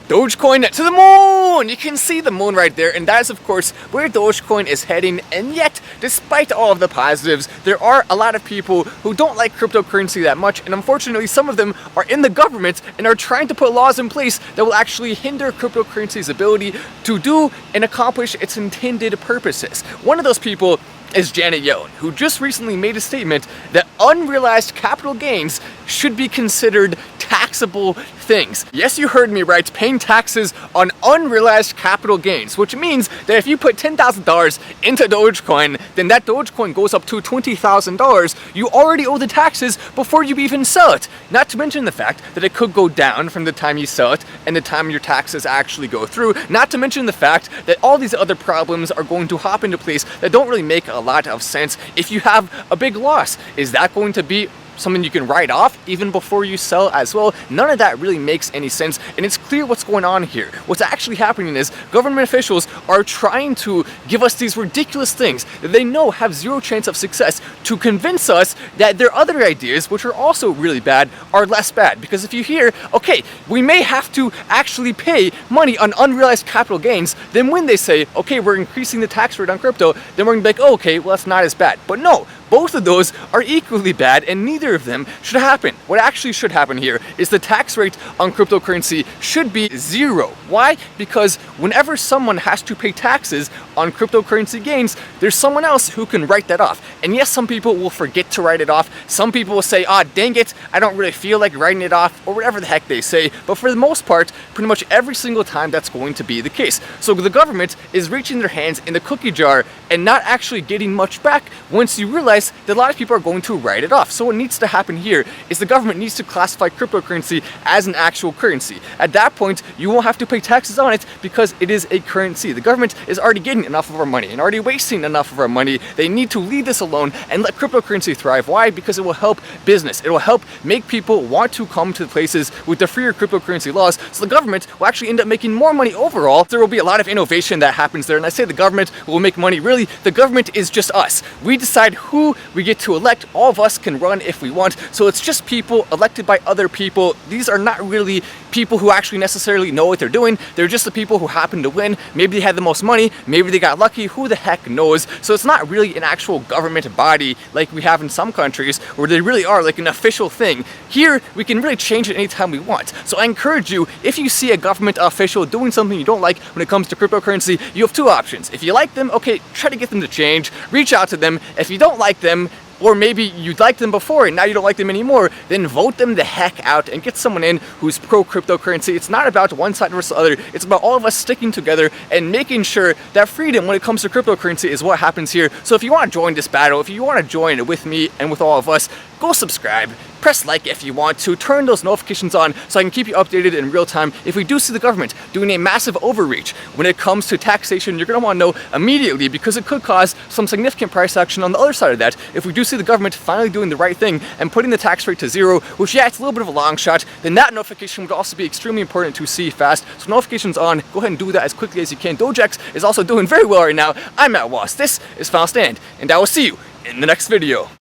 Dogecoin to the moon! You can see the moon right there, and that is of course where Dogecoin is heading. And yet, despite all of the positives, there are a lot of people who don't like cryptocurrency that much, and unfortunately some of them are in the government and are trying to put laws in place that will actually hinder cryptocurrency's ability to do and accomplish its intended purposes. One of those people is Janet Yellen, who just recently made a statement that unrealized capital gains should be considered taxable things. Yes, you heard me right, paying taxes on unrealized capital gains, which means that if you put $10,000 into Dogecoin, then that Dogecoin goes up to $20,000. You already owe the taxes before you even sell it. Not to mention the fact that it could go down from the time you sell it and the time your taxes actually go through. Not to mention the fact that all these other problems are going to hop into place that don't really make a lot of sense. If you have a big loss, is that going to be something you can write off even before you sell as well? None of that really makes any sense, and it's clear what's going on here. What's actually happening is government officials are trying to give us these ridiculous things that they know have zero chance of success to convince us that their other ideas, which are also really bad, are less bad. Because if you hear, okay, we may have to actually pay money on unrealized capital gains, then when they say, okay, we're increasing the tax rate on crypto, then we're gonna be like, oh, okay, well, that's not as bad. But no, both of those are equally bad, and neither of them should happen. What actually should happen here is the tax rate on cryptocurrency should be zero. Why? Because whenever someone has to pay taxes on cryptocurrency gains, there's someone else who can write that off. And yes, some people will forget to write it off. Some people will say, ah, dang it, I don't really feel like writing it off, or whatever the heck they say. But for the most part, pretty much every single time that's going to be the case. So the government is reaching their hands in the cookie jar and not actually getting much back once you realize that a lot of people are going to write it off. So what needs to happen here is the government needs to classify cryptocurrency as an actual currency. At that point, you won't have to pay taxes on it because it is a currency. The government is already getting enough of our money and already wasting enough of our money. They need to leave this alone and let cryptocurrency thrive. Why? Because it will help business. It will help make people want to come to places with the freer cryptocurrency laws, so the government will actually end up making more money overall. There will be a lot of innovation that happens there, and I say the government will make money. Really, the government is just us. We decide who we get to elect. All of us can run if we want, so it's just people elected by other people. These are not really people who actually necessarily know what they're doing. They're just the people who happen to win. Maybe they had the most money, maybe they got lucky, who the heck knows? So it's not really an actual government body like we have in some countries where they really are like an official thing. Here, we can really change it anytime we want. So I encourage you, if you see a government official doing something you don't like when it comes to cryptocurrency, you have two options. If you like them, okay, try to get them to change, reach out to them. If you don't like them, or maybe you liked them before and now you don't like them anymore, then vote them the heck out and get someone in who's pro-cryptocurrency. It's not about one side versus the other. It's about all of us sticking together and making sure that freedom when it comes to cryptocurrency is what happens here. So if you want to join this battle, if you want to join with me and with all of us, go subscribe, press like if you want to, turn those notifications on so I can keep you updated in real time. If we do see the government doing a massive overreach when it comes to taxation, you're going to want to know immediately, because it could cause some significant price action on the other side of that. If we do see the government finally doing the right thing and putting the tax rate to zero, which yeah, it's a little bit of a long shot, then that notification would also be extremely important to see fast. So notifications on, go ahead and do that as quickly as you can. Dogex is also doing very well right now. I'm at Wallace. This is Final Stand, and I will see you in the next video.